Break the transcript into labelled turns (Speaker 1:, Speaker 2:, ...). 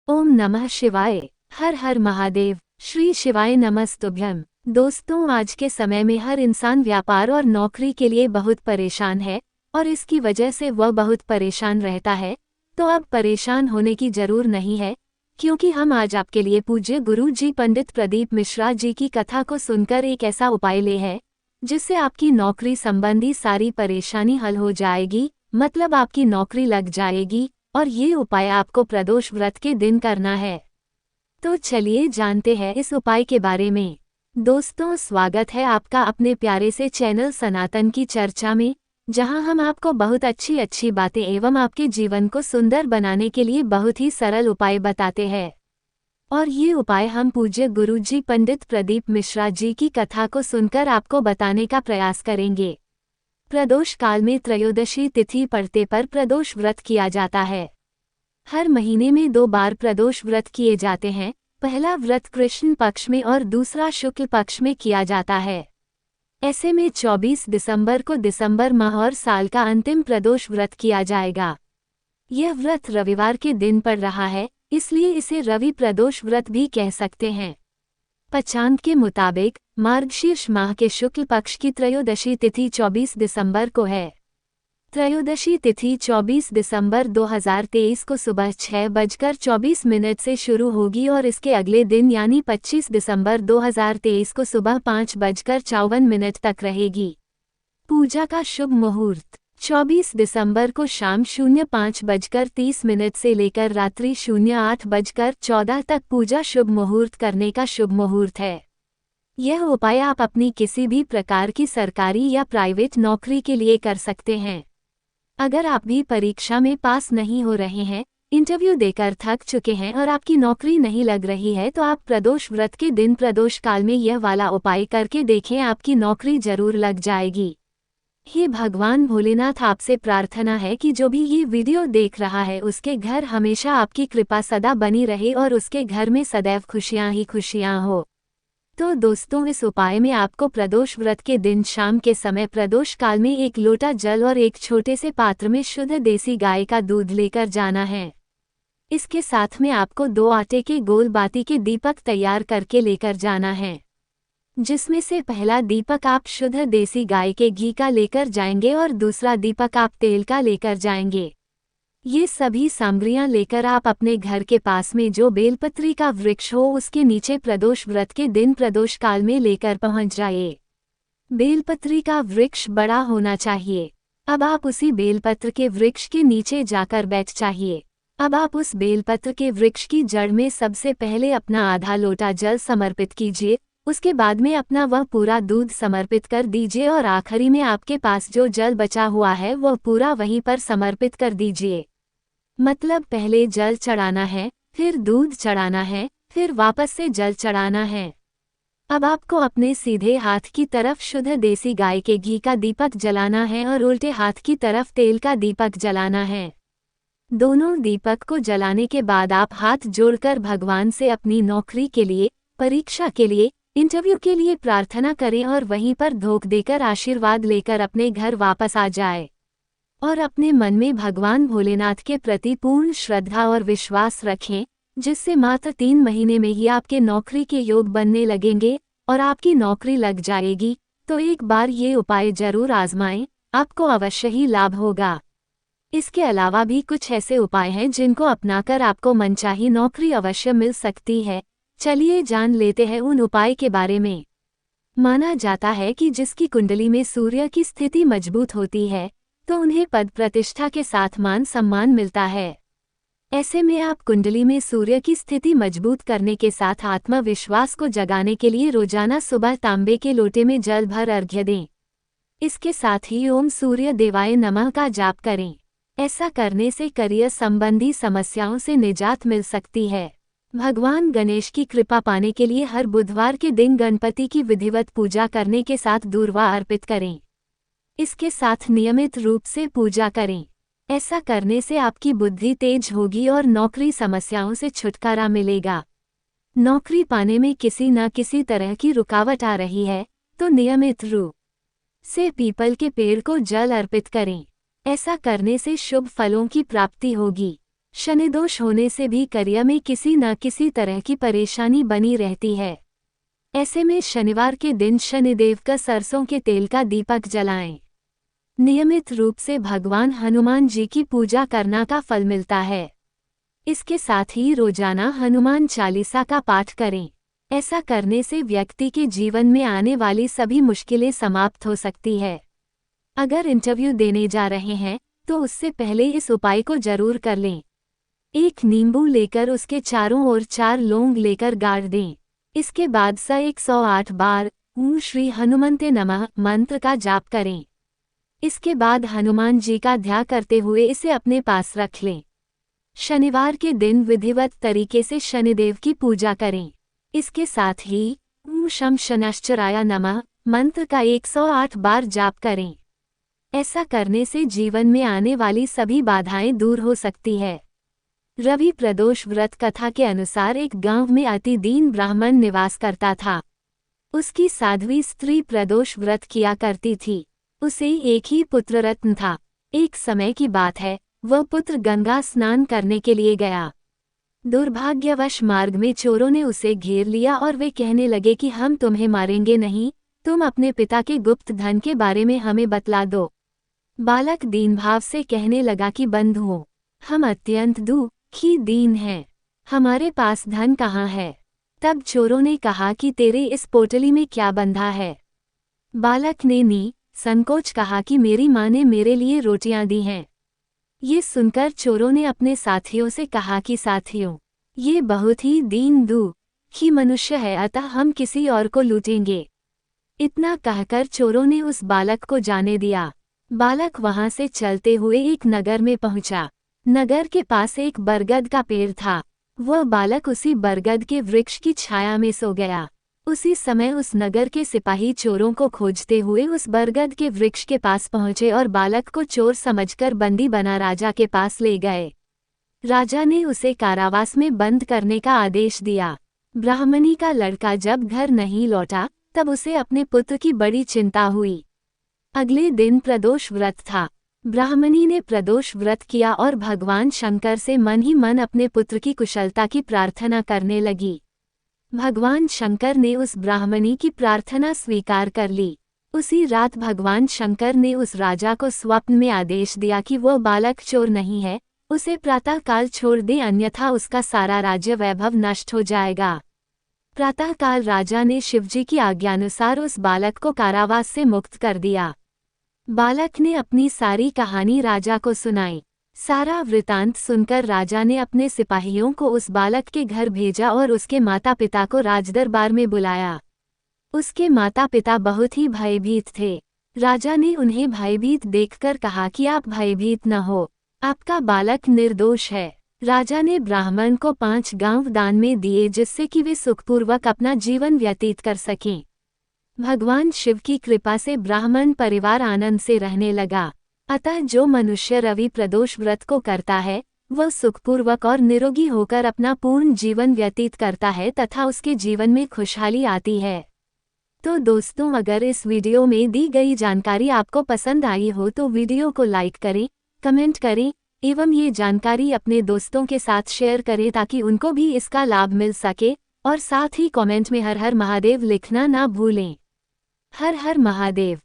Speaker 1: ओम नमः शिवाय। हर हर महादेव। श्री शिवाय नमस्तुभ्यम। दोस्तों, आज के समय में हर इंसान व्यापार और नौकरी के लिए बहुत परेशान है और इसकी वजह से वह बहुत परेशान रहता है। तो अब परेशान होने की जरूर नहीं है, क्योंकि हम आज आपके लिए पूज्य गुरु जी पंडित प्रदीप मिश्रा जी की कथा को सुनकर एक ऐसा उपाय ले है जिससे आपकी नौकरी संबंधी सारी परेशानी हल हो जाएगी, मतलब आपकी नौकरी लग जाएगी। और ये उपाय आपको प्रदोष व्रत के दिन करना है। तो चलिए जानते हैं इस उपाय के बारे में। दोस्तों, स्वागत है आपका अपने प्यारे से चैनल सनातन की चर्चा में, जहां हम आपको बहुत अच्छी अच्छी बातें एवं आपके जीवन को सुंदर बनाने के लिए बहुत ही सरल उपाय बताते हैं। और ये उपाय हम पूज्य गुरु जी पंडित प्रदीप मिश्रा जी की कथा को सुनकर आपको बताने का प्रयास करेंगे। प्रदोष काल में त्रयोदशी तिथि पड़ते पर प्रदोष व्रत किया जाता है। हर महीने में 2 बार प्रदोष व्रत किए जाते हैं। पहला व्रत कृष्ण पक्ष में और दूसरा शुक्ल पक्ष में किया जाता है। ऐसे में 24 दिसंबर को दिसंबर माह और साल का अंतिम प्रदोष व्रत किया जाएगा। यह व्रत रविवार के दिन पड़ रहा है, इसलिए इसे रवि प्रदोष व्रत भी कह सकते हैं। पंचांग के मुताबिक मार्गशीर्ष माह के शुक्ल पक्ष की त्रयोदशी तिथि 24 दिसंबर को है। त्रयोदशी तिथि 24 दिसंबर 2023 को सुबह 6:24 से शुरू होगी और इसके अगले दिन यानी 25 दिसंबर 2023 को सुबह 5:54 तक रहेगी। पूजा का शुभ मुहूर्त 24 दिसंबर को शाम 05:30 से लेकर रात्रि 08:14 तक पूजा शुभ मुहूर्त करने का शुभ मुहूर्त है। यह उपाय आप अपनी किसी भी प्रकार की सरकारी या प्राइवेट नौकरी के लिए कर सकते हैं। अगर आप भी परीक्षा में पास नहीं हो रहे हैं, इंटरव्यू देकर थक चुके हैं और आपकी नौकरी नहीं लग रही है, तो आप प्रदोष व्रत के दिन प्रदोष काल में यह वाला उपाय करके देखें, आपकी नौकरी जरूर लग जाएगी। हे भगवान भोलेनाथ, आपसे प्रार्थना है कि जो भी ये वीडियो देख रहा है उसके घर हमेशा आपकी कृपा सदा बनी रहे और उसके घर में सदैव खुशियां ही खुशियां हो। तो दोस्तों, इस उपाय में आपको प्रदोष व्रत के दिन शाम के समय प्रदोष काल में 1 लोटा जल और एक छोटे से पात्र में शुद्ध देसी गाय का दूध लेकर जाना है। इसके साथ में आपको 2 आटे के गोल बाती के दीपक तैयार करके लेकर जाना है, जिसमें से पहला दीपक आप शुद्ध देसी गाय के घी का लेकर जाएंगे और दूसरा दीपक आप तेल का लेकर जाएंगे। ये सभी सामग्रियां लेकर आप अपने घर के पास में जो बेलपत्री का वृक्ष हो उसके नीचे प्रदोष व्रत के दिन प्रदोष काल में लेकर पहुंच जाइए। बेलपत्री का वृक्ष बड़ा होना चाहिए। अब आप उसी बेलपत्र के वृक्ष के नीचे जाकर बैठ जाइए। अब आप उस बेलपत्र के वृक्ष की जड़ में सबसे पहले अपना आधा लोटा जल समर्पित कीजिए। उसके बाद में अपना वह पूरा दूध समर्पित कर दीजिए और आखिरी में आपके पास जो जल बचा हुआ है वह पूरा वहीं पर समर्पित कर दीजिए। मतलब पहले जल चढ़ाना है, फिर दूध चढ़ाना है, फिर वापस से जल चढ़ाना है। अब आपको अपने सीधे हाथ की तरफ शुद्ध देसी गाय के घी का दीपक जलाना है और उल्टे हाथ की तरफ तेल का दीपक जलाना है। दोनों दीपक को जलाने के बाद आप हाथ जोड़कर भगवान से अपनी नौकरी के लिए, परीक्षा के लिए, इंटरव्यू के लिए प्रार्थना करें और वहीं पर धोख देकर आशीर्वाद लेकर अपने घर वापस आ जाए। और अपने मन में भगवान भोलेनाथ के प्रति पूर्ण श्रद्धा और विश्वास रखें, जिससे मात्र 3 महीने में ही आपके नौकरी के योग बनने लगेंगे और आपकी नौकरी लग जाएगी। तो एक बार ये उपाय जरूर आजमाएं, आपको अवश्य ही लाभ होगा। इसके अलावा भी कुछ ऐसे उपाय हैं जिनको अपनाकर आपको मनचाही नौकरी अवश्य मिल सकती है। चलिए जान लेते हैं उन उपाय के बारे में। माना जाता है कि जिसकी कुंडली में सूर्य की स्थिति मजबूत होती है तो उन्हें पद प्रतिष्ठा के साथ मान सम्मान मिलता है। ऐसे में आप कुंडली में सूर्य की स्थिति मजबूत करने के साथ आत्मविश्वास को जगाने के लिए रोजाना सुबह तांबे के लोटे में जल भर अर्घ्य दें। इसके साथ ही ओम सूर्य देवाय नमः का जाप करें। ऐसा करने से करियर संबंधी समस्याओं से निजात मिल सकती है। भगवान गणेश की कृपा पाने के लिए हर बुधवार के दिन गणपति की विधिवत पूजा करने के साथ दूर्वा अर्पित करें। इसके साथ नियमित रूप से पूजा करें। ऐसा करने से आपकी बुद्धि तेज होगी और नौकरी समस्याओं से छुटकारा मिलेगा। नौकरी पाने में किसी न किसी तरह की रुकावट आ रही है तो नियमित रूप से पीपल के पेड़ को जल अर्पित करें। ऐसा करने से शुभ फलों की प्राप्ति होगी। शनिदोष होने से भी करियर में किसी न किसी तरह की परेशानी बनी रहती है। ऐसे में शनिवार के दिन शनिदेव का सरसों के तेल का दीपक जलाएं। नियमित रूप से भगवान हनुमान जी की पूजा करना का फल मिलता है। इसके साथ ही रोजाना हनुमान चालीसा का पाठ करें। ऐसा करने से व्यक्ति के जीवन में आने वाली सभी मुश्किलें समाप्त हो सकती है। अगर इंटरव्यू देने जा रहे हैं तो उससे पहले इस उपाय को जरूर कर लें। एक नींबू लेकर उसके चारों ओर 4 लौंग लेकर गाड़ दें। इसके बाद 108 बार ओम श्री हनुमन्ते नमः मंत्र का जाप करें। इसके बाद हनुमान जी का ध्यान करते हुए इसे अपने पास रख लें। शनिवार के दिन विधिवत तरीके से शनिदेव की पूजा करें। इसके साथ ही ओम शं शनश्चराय नमः मंत्र का 108 बार जाप करें। ऐसा करने से जीवन में आने वाली सभी बाधाएं दूर हो सकती है। रवि प्रदोष व्रत कथा के अनुसार एक गांव में अति दीन ब्राह्मण निवास करता था। उसकी साध्वी स्त्री प्रदोष व्रत किया करती थी। उसे एक ही पुत्र रत्न था। एक समय की बात है, वह पुत्र गंगा स्नान करने के लिए गया। दुर्भाग्यवश मार्ग में चोरों ने उसे घेर लिया और वे कहने लगे कि हम तुम्हें मारेंगे नहीं, तुम अपने पिता के गुप्त धन के बारे में हमें बतला दो। बालक दीन भाव से कहने लगा कि बंधुओं, हम अत्यंत दुखी दीन हैं, हमारे पास धन कहाँ है। तब चोरों ने कहा कि तेरे इस पोटली में क्या बंधा है। बालक ने संकोच कहा कि मेरी माँ ने मेरे लिए रोटियां दी हैं। ये सुनकर चोरों ने अपने साथियों से कहा कि साथियों, ये बहुत ही दीन दुखी मनुष्य है, अतः हम किसी और को लूटेंगे। इतना कहकर चोरों ने उस बालक को जाने दिया। बालक वहां से चलते हुए एक नगर में पहुंचा। नगर के पास एक बरगद का पेड़ था। वह बालक उसी बरगद के वृक्ष की छाया में सो गया। उसी समय उस नगर के सिपाही चोरों को खोजते हुए उस बरगद के वृक्ष के पास पहुंचे और बालक को चोर समझकर बंदी बना राजा के पास ले गए। राजा ने उसे कारावास में बंद करने का आदेश दिया। ब्राह्मणी का लड़का जब घर नहीं लौटा तब उसे अपने पुत्र की बड़ी चिंता हुई। अगले दिन प्रदोष व्रत था। ब्राह्मणी ने प्रदोष व्रत किया और भगवान शंकर से मन ही मन अपने पुत्र की कुशलता की प्रार्थना करने लगी। भगवान शंकर ने उस ब्राह्मणी की प्रार्थना स्वीकार कर ली। उसी रात भगवान शंकर ने उस राजा को स्वप्न में आदेश दिया कि वह बालक चोर नहीं है, उसे प्रातःकाल छोड़ दे, अन्यथा उसका सारा राज्य वैभव नष्ट हो जाएगा। प्रातःकाल राजा ने शिवजी की आज्ञानुसार उस बालक को कारावास से मुक्त कर दिया। बालक ने अपनी सारी कहानी राजा को सुनाई। सारा वृतांत सुनकर राजा ने अपने सिपाहियों को उस बालक के घर भेजा और उसके माता पिता को राजदरबार में बुलाया। उसके माता पिता बहुत ही भयभीत थे। राजा ने उन्हें भयभीत देखकर कहा कि आप भयभीत न हो, आपका बालक निर्दोष है। राजा ने ब्राह्मण को 5 गांव दान में दिए जिससे कि वे सुखपूर्वक अपना जीवन व्यतीत कर सकें। भगवान शिव की कृपा से ब्राह्मण परिवार आनंद से रहने लगा। अतः जो मनुष्य रवि प्रदोष व्रत को करता है वह सुखपूर्वक और निरोगी होकर अपना पूर्ण जीवन व्यतीत करता है तथा उसके जीवन में खुशहाली आती है। तो दोस्तों, अगर इस वीडियो में दी गई जानकारी आपको पसंद आई हो तो वीडियो को लाइक करें, कमेंट करें एवं ये जानकारी अपने दोस्तों के साथ शेयर करें ताकि उनको भी इसका लाभ मिल सके। और साथ ही कमेंट में हर हर महादेव लिखना ना भूलें। हर हर महादेव।